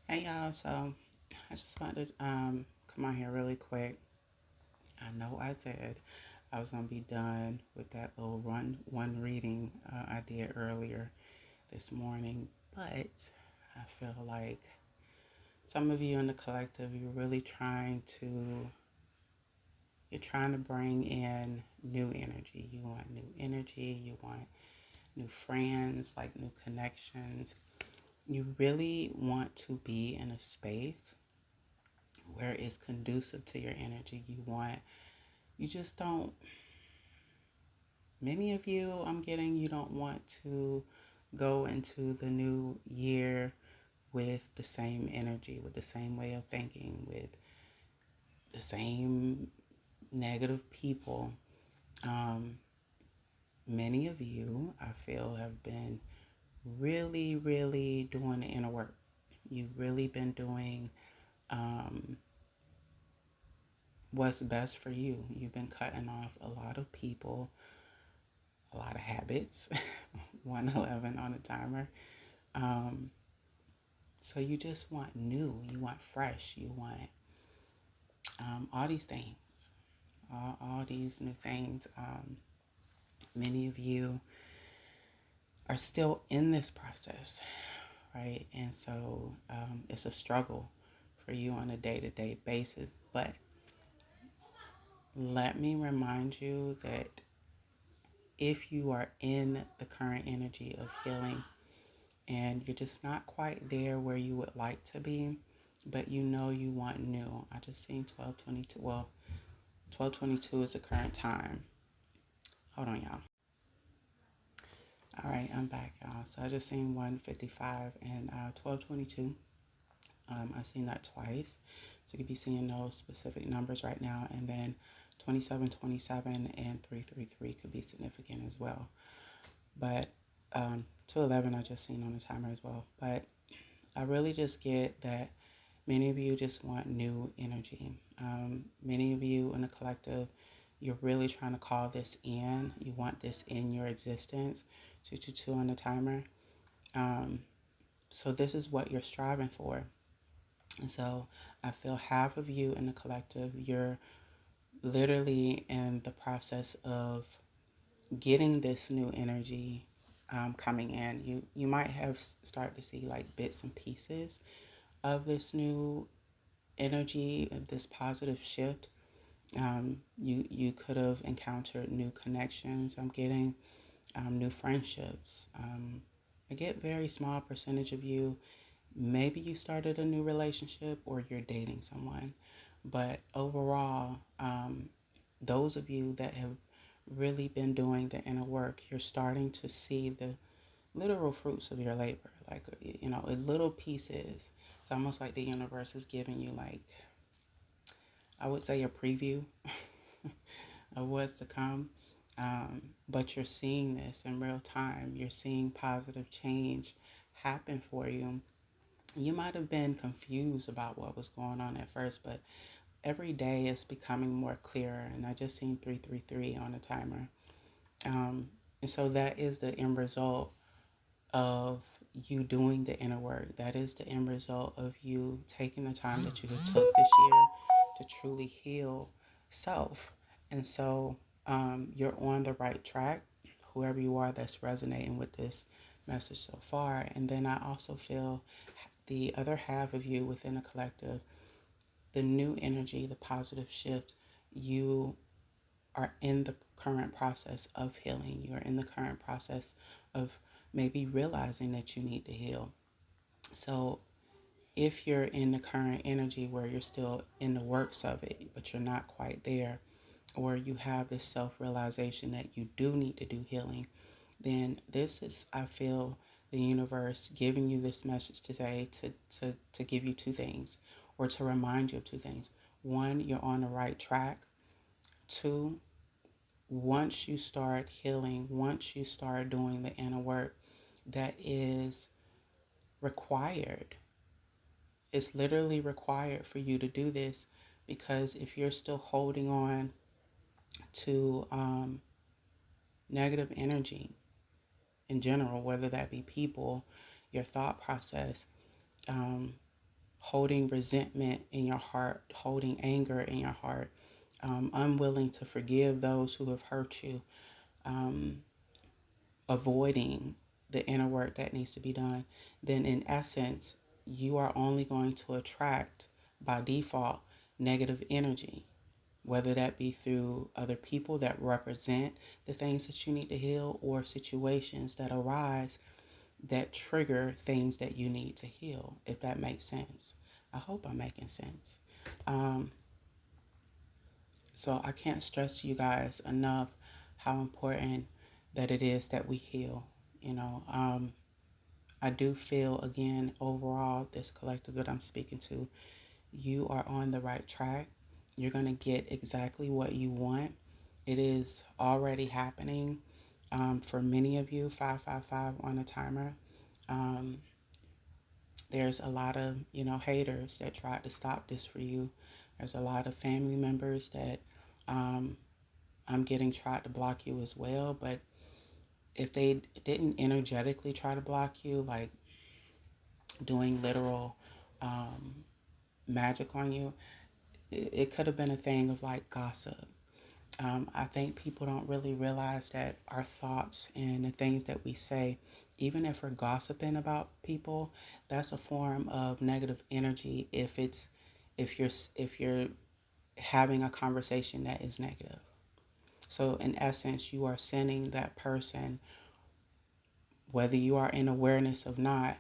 Hey y'all, so I just wanted to come on here really quick. I know I said I was gonna be done with that little one reading I did earlier this morning, but I feel like some of you in the collective, you're trying to bring in new energy. You want new energy, you want new friends, like new connections. You really want to be in a space where it's conducive to your energy. You just don't, many of you, I'm getting, you don't want to go into the new year with the same energy, with the same way of thinking, with the same negative people. Um, Many of you, I feel, have been really, really doing the inner work. You've really been doing um, what's best for you. You've been cutting off a lot of people, a lot of habits, 111 on a timer. Um, so you just want new, you want fresh, you want all these things, all these new things. Many of you are still in this process, right? And so it's a struggle for you on a day to day basis. But let me remind you that if you are in the current energy of healing, and you're just not quite there where you would like to be, but you know you want new. I just seen 1222. Well, 1222 is the current time. Hold on, y'all. All right, I'm back, y'all. So I just seen 155 and 1222. I seen that twice. So you could be seeing those specific numbers right now. And then 2727 and 333 could be significant as well. But 211 I just seen on the timer as well. But I really just get that many of you just want new energy. Many of you in the collective, you're really trying to call this in. You want this in your existence. 222 on the timer. Um, so this is what you're striving for. And so I feel half of you in the collective, you're literally in the process of getting this new energy coming in. You might have started to see like bits and pieces of this new energy, of this positive shift. You could have encountered new connections. I'm getting new friendships. I get very small percentage of you. Maybe you started a new relationship or you're dating someone, but overall, those of you that have really been doing the inner work, you're starting to see the literal fruits of your labor, like in little pieces. It's almost like the universe is giving you, like, I would say, a preview of what's to come. But you're seeing this in real time. You're seeing positive change happen for you. You might have been confused about what was going on at first, but every day it's becoming more clearer. And I just seen 333 on the timer. And so that is the end result of you doing the inner work. That is the end result of you taking the time that you have took this year to truly heal self. And so you're on the right track, whoever you are that's resonating with this message so far. And then I also feel the other half of you within a collective, the new energy, the positive shift, you are in the current process of healing. You're in the current process of maybe realizing that you need to heal. So if you're in the current energy where you're still in the works of it, but you're not quite there, or you have this self-realization that you do need to do healing, then this is, I feel, the universe giving you this message today to give you two things, or to remind you of two things. One, you're on the right track. Two, once you start healing, once you start doing the inner work that is required, it's literally required for you to do this, because if you're still holding on to negative energy in general, whether that be people, your thought process, holding resentment in your heart, holding anger in your heart, unwilling to forgive those who have hurt you, um, avoiding the inner work that needs to be done, then in essence, you are only going to attract by default negative energy, whether that be through other people that represent the things that you need to heal or situations that arise that trigger things that you need to heal, if that makes sense. I hope I'm making sense. Um, so I can't stress to you guys enough how important that it is that we heal. You know, I do feel, again, overall, this collective that I'm speaking to, you are on the right track. You're going to get exactly what you want. It is already happening for many of you. 555 on the timer. Um, there's a lot of, haters that tried to stop this for you. There's a lot of family members that um, I'm getting tried to block you as well. But if they didn't energetically try to block you, like doing literal um, magic on you, it could have been a thing of like gossip. I think people don't really realize that our thoughts and the things that we say, even if we're gossiping about people, that's a form of negative energy. If you're having a conversation that is negative, so in essence, you are sending that person, whether you are in awareness of not,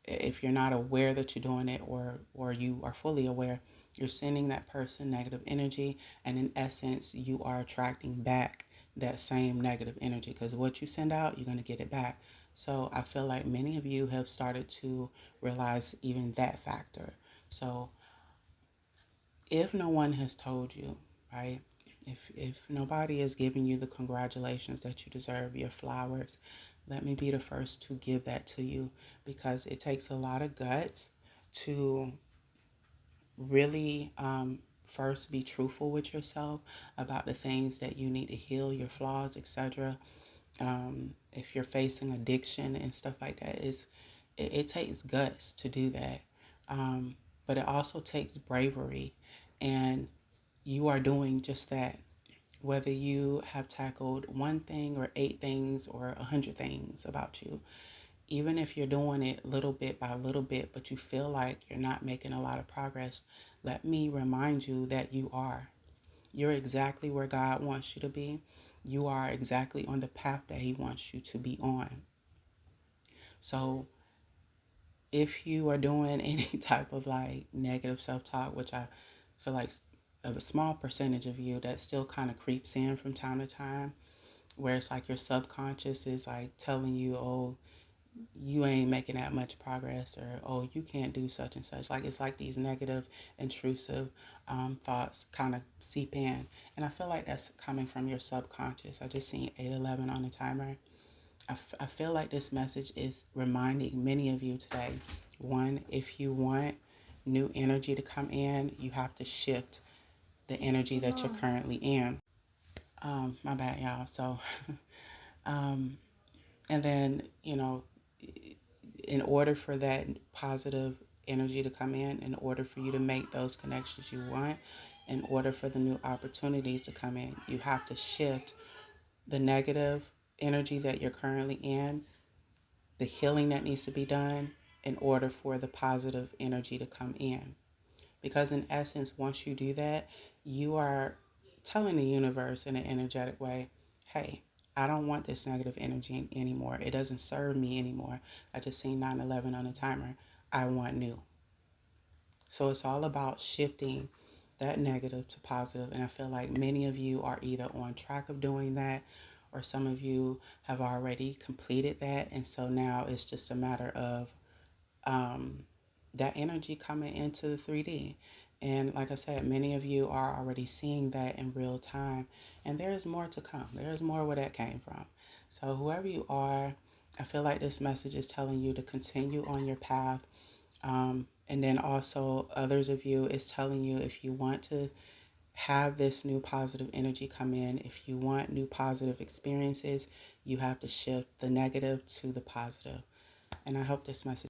if you're not aware that you're doing it, or you are fully aware, you're sending that person negative energy, and in essence you are attracting back that same negative energy, because what you send out, you're going to get it back. So I feel like many of you have started to realize even that factor. So if no one has told you, right, if nobody is giving you the congratulations that you deserve, your flowers, let me be the first to give that to you, because it takes a lot of guts to really first be truthful with yourself about the things that you need to heal, your flaws, etc. If you're facing addiction and stuff like that, it takes guts to do that. But it also takes bravery, and you are doing just that. Whether you have tackled one thing or 8 things or 100 things about you, even if you're doing it little bit by little bit, but you feel like you're not making a lot of progress, let me remind you that you are. You're exactly where God wants you to be. You are exactly on the path that He wants you to be on. So if you are doing any type of like negative self-talk, which I feel like of a small percentage of you that still kind of creeps in from time to time, where it's like your subconscious is like telling you, oh, you ain't making that much progress, or oh, you can't do such and such. Like it's like these negative, intrusive thoughts kind of seep in, and I feel like that's coming from your subconscious. I just seen 811 on the timer. I feel like this message is reminding many of you today. One, if you want new energy to come in, you have to shift the energy that you're currently in. My bad, y'all. So, um, and then, in order for that positive energy to come in order for you to make those connections you want, in order for the new opportunities to come in, you have to shift the negative energy that you're currently in, the healing that needs to be done in order for the positive energy to come in. Because in essence, once you do that, you are telling the universe in an energetic way, hey, I don't want this negative energy anymore. It doesn't serve me anymore. I just seen 9/11 on the timer. I want new. So it's all about shifting that negative to positive. And I feel like many of you are either on track of doing that, or some of you have already completed that. And so now it's just a matter of um, that energy coming into the 3D. And like I said, many of you are already seeing that in real time. And there's more to come. There's more where that came from. So whoever you are, I feel like this message is telling you to continue on your path. And then also others of you is telling you, if you want to have this new positive energy come in, if you want new positive experiences, you have to shift the negative to the positive. And I hope this message